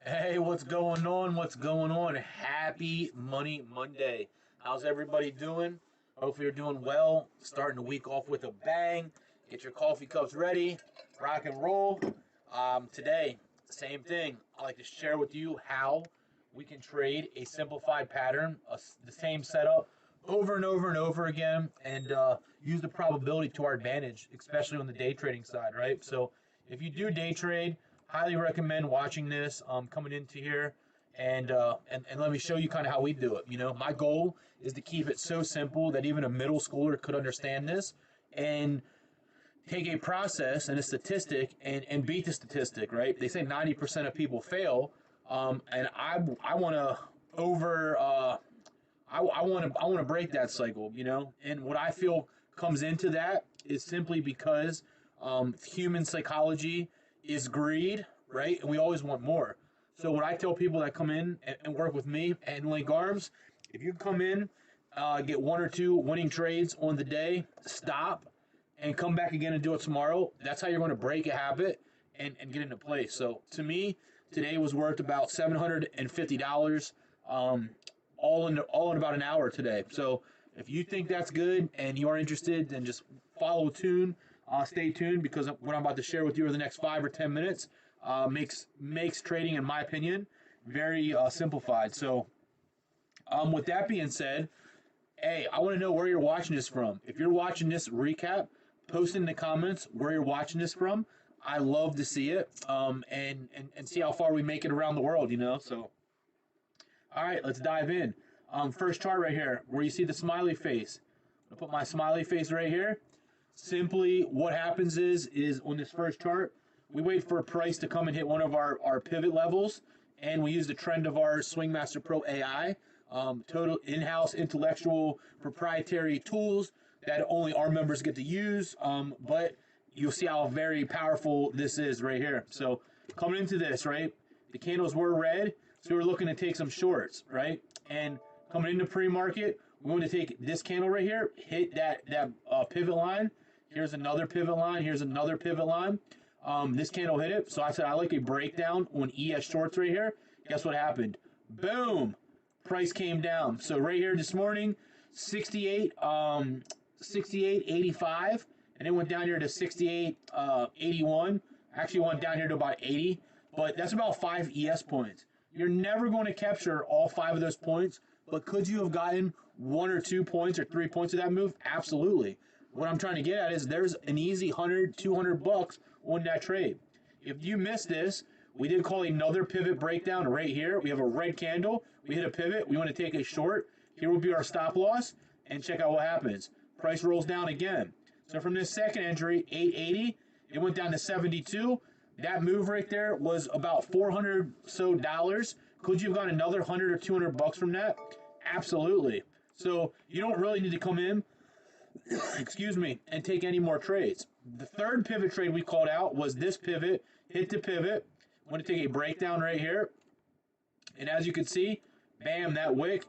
Hey, what's going on? What's going on? Happy Money Monday. How's everybody doing? Hopefully you're doing well. Starting the week off with a bang. Get your coffee cups ready. Rock and roll. Today, same thing. I like to share with you how we can trade a simplified pattern, the same setup over and over and over again, and use the probability to our advantage, especially on the day trading side, right? So if you do day trade, highly recommend watching this, coming into here, and let me show you kind of how we do it. My goal is to keep it so simple that even a middle schooler could understand this and take a process and a statistic and beat the statistic, right? They say 90% of people fail, and I want to over I want to break that cycle, And what I feel comes into that is simply because human psychology is greed, right? And we always want more. So what I tell people that come in and work with me and link arms, if you come in, get one or two winning trades on the day, stop, and come back again and do it tomorrow. That's how you're going to break a habit and get into place. So to me, today was worth about $750. All in about an hour today. So if you think that's good and you are interested, then just follow tune, stay tuned, because what I'm about to share with you over the next 5 or 10 minutes makes trading, in my opinion, very simplified. So with that being said, hey, I want to know where you're watching this from. If you're watching this recap, post in the comments where you're watching this from. I love to see it, and see how far we make it around the world. So. All right, let's dive in. First chart right here, where you see the smiley face. I'm gonna put my smiley face right here. Simply, what happens is on this first chart, we wait for a price to come and hit one of our pivot levels, and we use the trend of our Swing Master Pro AI, total in-house intellectual proprietary tools that only our members get to use. But you'll see how very powerful this is right here. So coming into this, right, the candles were red. So we're looking to take some shorts, right? And coming into pre-market, we want to take this candle right here, hit that pivot line. Here's another pivot line. Here's another pivot line. This candle hit it. So I said I like a breakdown on ES shorts right here. Guess what happened? Boom! Price came down. So right here this morning, 68.85, and it went down here to 68.81. Actually went down here to about 80, but that's about 5 ES points. You're never going to capture all 5 of those points, but could you have gotten 1 or 2 points or 3 points of that move? Absolutely. What I'm trying to get at is there's an easy 100, 200 bucks on that trade. If you missed this, we did call another pivot breakdown right here. We have a red candle. We hit a pivot. We want to take a short. Here will be our stop loss, and check out what happens. Price rolls down again. So from this second entry, 880, it went down to 72. That move right there was about $400 so dollars. Could you have gotten another 100 or 200 bucks from that? Absolutely. So you don't really need to come in, excuse me, and take any more trades. The third pivot trade we called out was this pivot, hit the pivot. I'm going to take a breakdown right here. And as you can see, bam, that wick,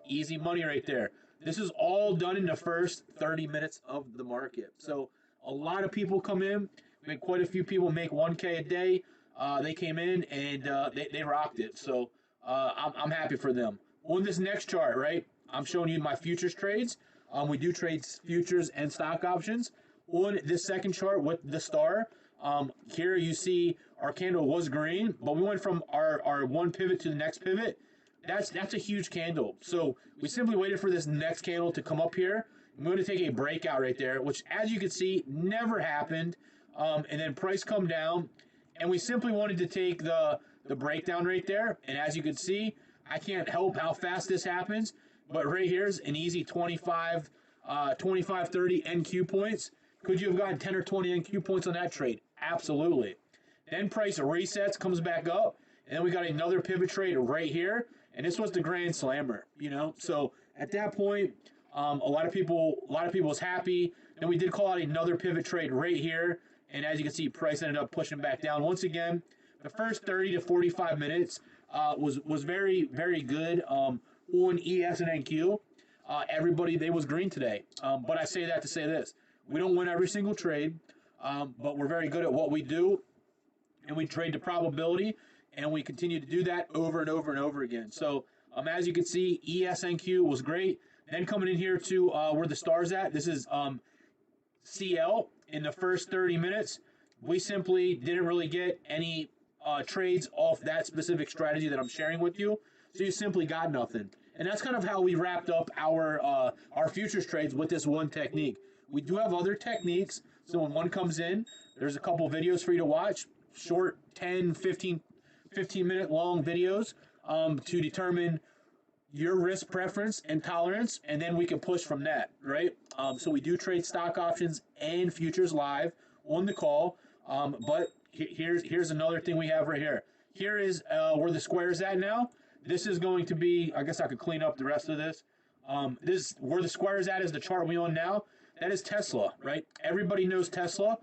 easy money right there. This is all done in the first 30 minutes of the market. So a lot of people come in. We had quite a few people make 1K a day. They came in and they rocked it. So I'm happy for them. On this next chart, right, I'm showing you my futures trades. We do trade futures and stock options. On this second chart with the star, here you see our candle was green, but we went from our one pivot to the next pivot. That's a huge candle. So we simply waited for this next candle to come up here. I'm going to take a breakout right there, which, as you can see, never happened. And then price come down, and we simply wanted to take the breakdown right there. And as you can see, I can't help how fast this happens, but right here's an easy 25, 30 NQ points. Could you have gotten 10 or 20 NQ points on that trade? Absolutely. Then price resets, comes back up, and then we got another pivot trade right here, and this was the grand slammer, So at that point, a lot of people was happy. Then we did call out another pivot trade right here, and as you can see, price ended up pushing back down once again. The first 30 to 45 minutes was very, very good on ES and NQ. Everybody, they was green today. But I say that to say this. We don't win every single trade, but we're very good at what we do, and we trade the probability and we continue to do that over and over and over again. So as you can see, ESNQ was great. Then coming in here to where the star's at, this is CL in the first 30 minutes. We simply didn't really get any trades off that specific strategy that I'm sharing with you. So you simply got nothing. And that's kind of how we wrapped up our futures trades with this one technique. We do have other techniques. So when one comes in, there's a couple videos for you to watch, short 10, 15 minute long videos to determine your risk preference and tolerance, and then we can push from that, right? So we do trade stock options and futures live on the call, but here's another thing we have right here. Here is where the square is at now. This is going to be, I guess I could clean up the rest of this. This where the square is at is the chart we on now. That is Tesla, right? Everybody knows Tesla.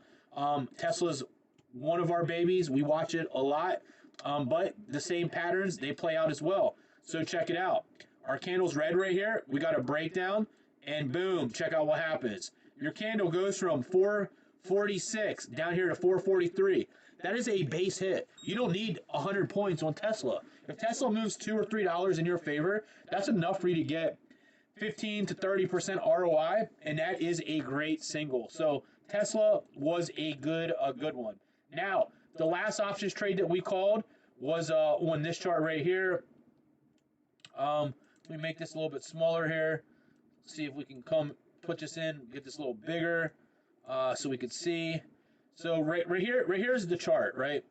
Tesla's one of our babies. We watch it a lot, but the same patterns, they play out as well. So check it out. Our candle's red right here. We got a breakdown, and boom, check out what happens. Your candle goes from 446 down here to 443. That is a base hit. You don't need 100 points on Tesla. If Tesla moves $2 or $3 in your favor, that's enough for you to get 15 to 30% ROI, and that is a great single. So Tesla was a good one. Now, the last options trade that we called was on this chart right here. Let me make this a little bit smaller here. See if we can put this in, get this a little bigger, so we can see. So right here is the chart, right?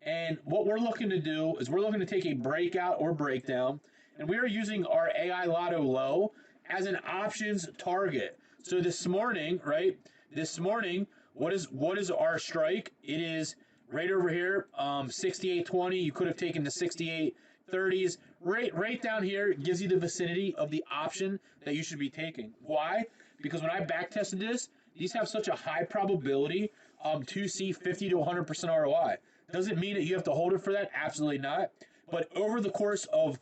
And what we're looking to do is we're looking to take a breakout or breakdown, and we are using our AI Lotto low as an options target. So this morning, right? This morning, what is our strike? It is right over here, 68.20. You could have taken the 68.30s. Right down here gives you the vicinity of the option that you should be taking. Why? Because when I back tested this, these have such a high probability to see 50 to 100% ROI. Doesn't mean that you have to hold it for that. Absolutely not. But over the course of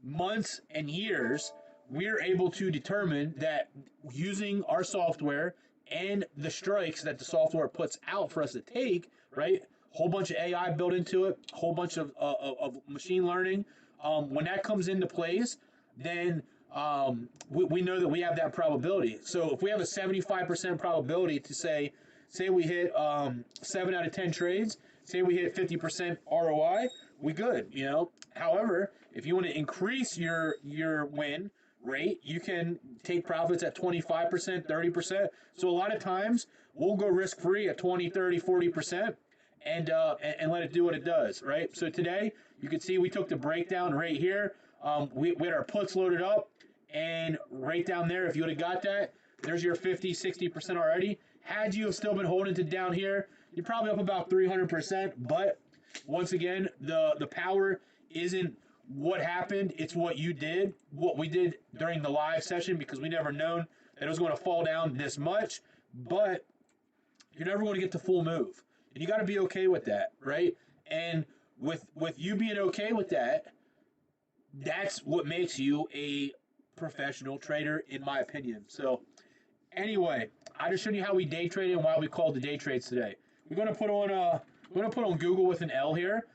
months and years, we're able to determine that using our software and the strikes that the software puts out for us to take, right? Whole bunch of AI built into it, whole bunch of machine learning. When that comes into place, then we know that we have that probability. So if we have a 75% probability to say we hit 7 out of 10 trades, say we hit 50% ROI, we good, you know. However, if you want to increase your win rate, you can take profits at 25%, 30%. So a lot of times we'll go risk-free at 20, 30, 40%. And let it do what it does, right? So today, you can see we took the breakdown right here. We had our puts loaded up, and right down there, if you would have got that, there's your 50, 60% already. Had you have still been holding it down here, you're probably up about 300%. But once again, the power isn't what happened. It's what you did, what we did during the live session, because we never known that it was going to fall down this much. But you're never going to get the full move. And you got to be okay with that, right? And with you being okay with that, that's what makes you a professional trader, in my opinion. So anyway, I just showed you how we day traded and why we called the day trades today. We're going to put on Google with an L here,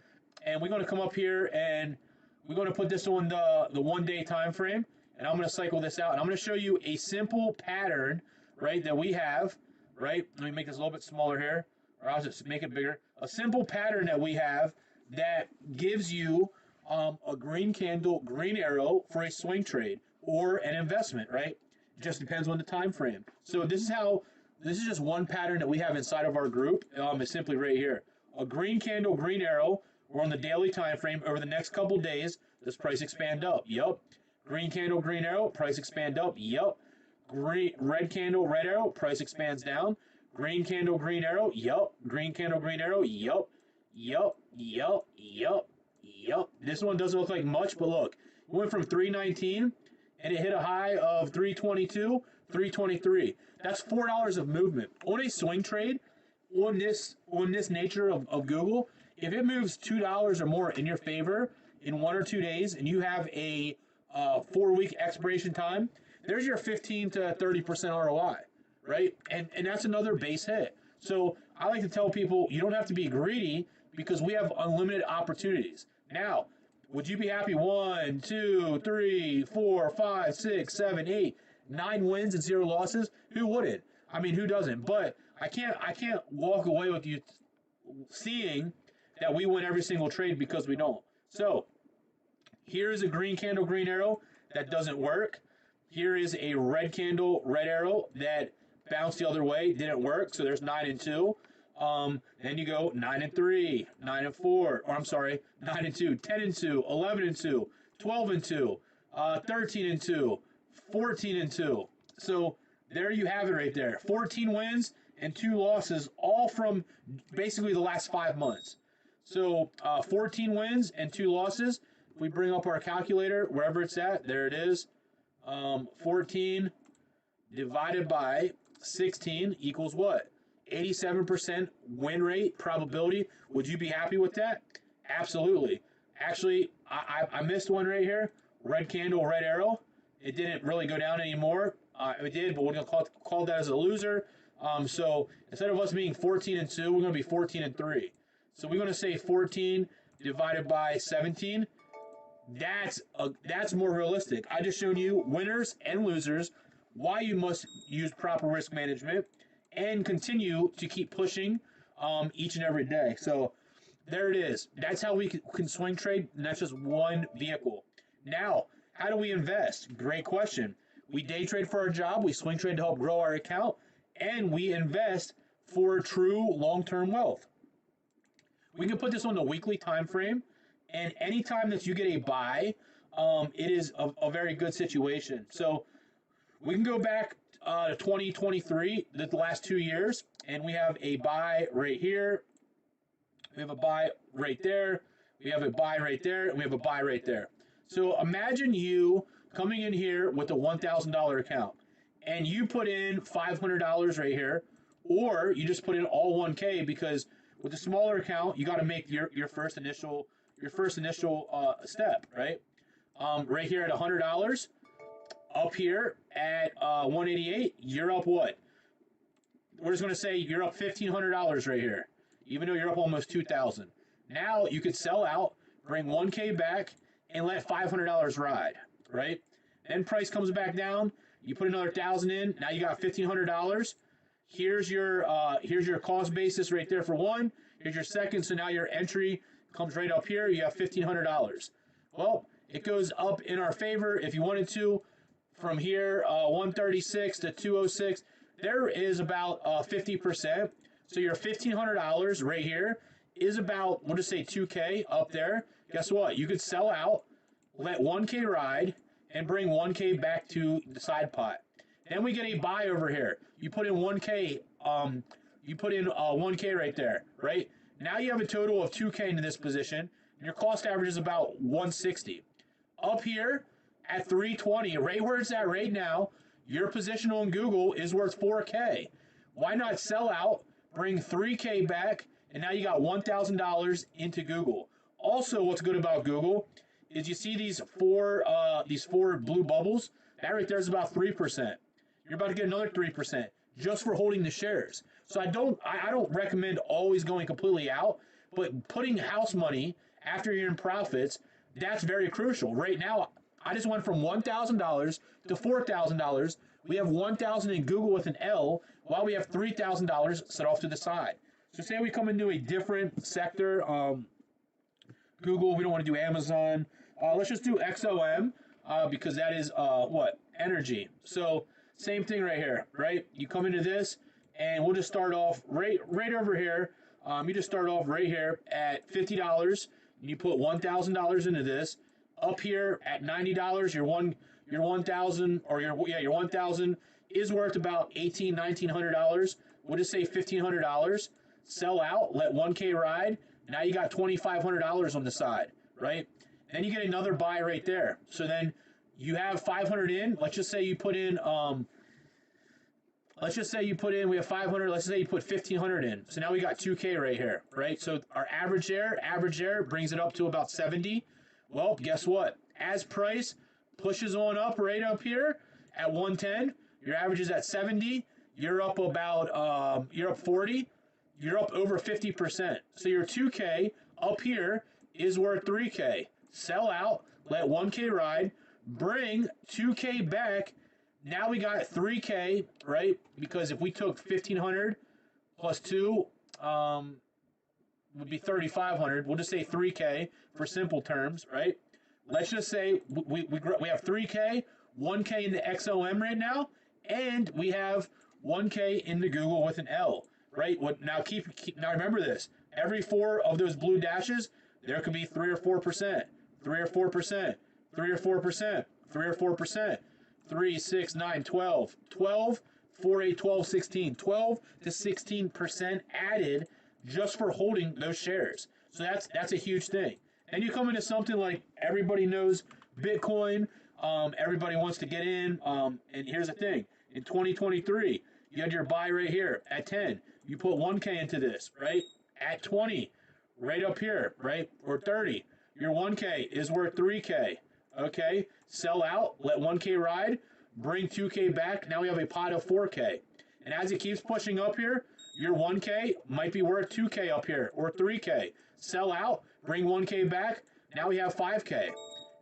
and we're going to come up here and we're going to put this on the 1 day time frame, and I'm going to cycle this out, and I'm going to show you a simple pattern, right, that we have, right? Let me make this a little bit smaller here. Or I'll just make it bigger. A simple pattern that we have that gives you a green candle, green arrow for a swing trade or an investment, right? It just depends on the time frame. So this is just one pattern that we have inside of our group. It's simply right here. A green candle, green arrow. We're on the daily time frame. Over the next couple days, does price expand up? Yup. Green candle, green arrow, price expand up? Yup. Red candle, red arrow, price expands down. Green candle, green arrow, yup. Green candle, green arrow, yup. Yup, yup, yup, yup. This one doesn't look like much, but look. It went from 319, and it hit a high of 322, 323. That's $4 of movement. On a swing trade, on this nature of Google, if it moves $2 or more in your favor in 1 or 2 days, and you have a 4-week expiration time, there's your 15 to 30% ROI. Right? And that's another base hit. So I like to tell people you don't have to be greedy because we have unlimited opportunities. Now, would you be happy 1, 2, 3, 4, 5, 6, 7, 8, 9 wins and 0 losses? Who wouldn't? I mean, who doesn't? But I can't walk away with you seeing that we win every single trade because we don't. So here is a green candle, green arrow that doesn't work. Here is a red candle, red arrow that bounced the other way, didn't work. So there's 9 and 2. Then you go 9 and 3, 9 and 4, or I'm sorry, 9 and 2, 10 and 2, 11 and 2, 12 and 2, 13 and 2, 14 and 2. So there you have it right there. 14 wins and 2 losses, all from basically the last 5 months. So 14 wins and 2 losses. If we bring up our calculator, wherever it's at, there it is. 14 divided by 16 equals what? 87% win rate probability. Would you be happy with that? Absolutely. Actually, I missed one right here. Red candle, red arrow. It didn't really go down anymore. It did, but we're going to call that as a loser. So instead of us being 14 and 2, we're going to be 14 and 3. So we're going to say 14 divided by 17. That's more realistic. I just shown you winners and losers, why you must use proper risk management, and continue to keep pushing each and every day. So there it is. That's how we can swing trade, and that's just one vehicle. Now, how do we invest? Great question. We day trade for our job, we swing trade to help grow our account, and we invest for true long-term wealth. We can put this on the weekly time frame, and anytime that you get a buy, it is a very good situation. So we can go back to 2023, the last 2 years, and we have a buy right here. We have a buy right there. We have a buy right there, and we have a buy right there. So imagine you coming in here with a $1,000 account, and you put in $500 right here, or you just put in all 1K, because with a smaller account, you got to make your first initial step, right? Right here at $100. Up here at 188, you're up what? We're just going to say you're up $1,500 right here, even though you're up almost $2,000. Now you could sell out, bring 1K back, and let $500 ride, right? Then price comes back down. You put another 1,000 in. Now you got $1,500. Here's your cost basis right there for one. Here's your second. So now your entry comes right up here. You have $1,500. Well, it goes up in our favor if you wanted to. From here, 136 to 206, there is about 50%. So your $1,500 right here is about, we'll just say 2K up there. Guess what? You could sell out, let 1K ride, and bring 1K back to the side pot. Then we get a buy over here. You put in 1K, 1K right there, right? Now you have a total of 2K into this position, and your cost average is about 160. Up here, at 320, right where it's at right now, your position on Google is worth 4K. Why not sell out, bring 3K back, and now you got $1,000 into Google. Also, what's good about Google is you see these four blue bubbles. That right there is about 3%. You're about to get another 3% just for holding the shares. So I don't recommend always going completely out, but putting house money after you're in profits, that's very crucial. Right now, I just went from $1,000 to $4,000. We have $1,000 in Google with an L, while we have $3,000 set off to the side. So say we come into a different sector, Google, we don't want to do Amazon. Let's just do XOM, because that is, energy. So same thing right here, right? You come into this, and we'll just start off right over here. You just start off right here at $50, and you put $1,000 into this. Up here at $90, your 1,000 is worth about $1,900. We'll just say $1,500. Sell out, let 1K ride. Now you got $2,500 on the side, right? Then you get another buy right there. So then you have 500 in. Let's just say you put in. We have 500. Let's say you put 1,500 in. So now we got 2K right here, right? So our average there brings it up to about 70. Well, guess what? As price pushes on up right up here at 110, your average is at 70. You're up about, you're up 40. You're up over 50%. So your 2K up here is worth 3K. Sell out, let 1K ride, bring 2K back. Now we got 3K, right? Because if we took 1,500 plus 2, would be 3,500. We'll just say 3K for simple terms, right? Let's just say we have 3K, 1K in the XOM right now, and we have 1K in the Google with an L, right? Now now remember this. Every 4 of those blue dashes, there could be 3 or 4%, 3 or 4%, 3 or 4%, 3 or 4%, 3, 6, 9, 12, 12, 4, 8, 12, 16, 12 to 16% added just for holding those shares. So that's a huge thing. And you come into something like everybody knows Bitcoin, everybody wants to get in, and here's the thing. In 2023, you had your buy right here at 10. You put 1K into this, right? At 20, right up here, right? Or 30, your 1K is worth 3K. Okay? Sell out, let 1K ride, bring 2K back. Now we have a pot of 4K. And as it keeps pushing up here, your 1K might be worth 2K up here or 3K. Sell out, bring 1K back. Now we have 5K.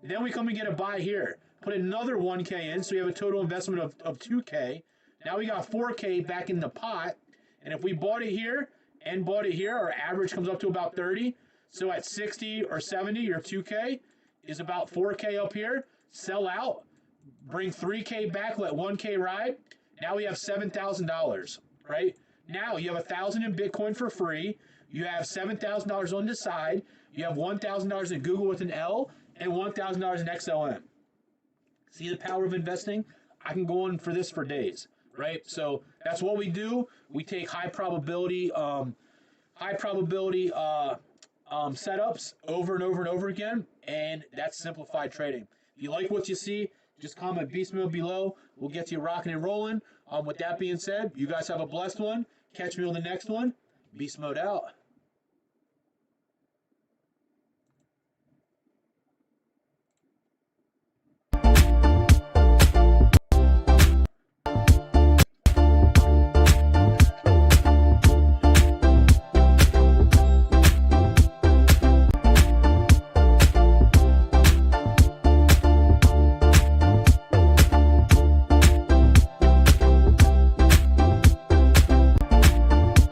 Then we come and get a buy here. Put another 1K in, so we have a total investment of 2K. Now we got 4K back in the pot. And if we bought it here and bought it here, our average comes up to about 30. So at 60 or 70, your 2K is about 4K up here. Sell out, bring 3K back, let 1K ride. Now we have $7,000, right? Now you have $1,000 in Bitcoin for free. You have $7,000 on the side. You have $1,000 in Google with an L and $1,000 in XLM. See the power of investing? I can go on for this for days, right? So that's what we do. We take high probability setups over and over and over again, and that's simplified trading. If you like what you see, just comment beast mode below. We'll get you rocking and rolling. With that being said, you guys have a blessed one. Catch me on the next one. Beast mode out.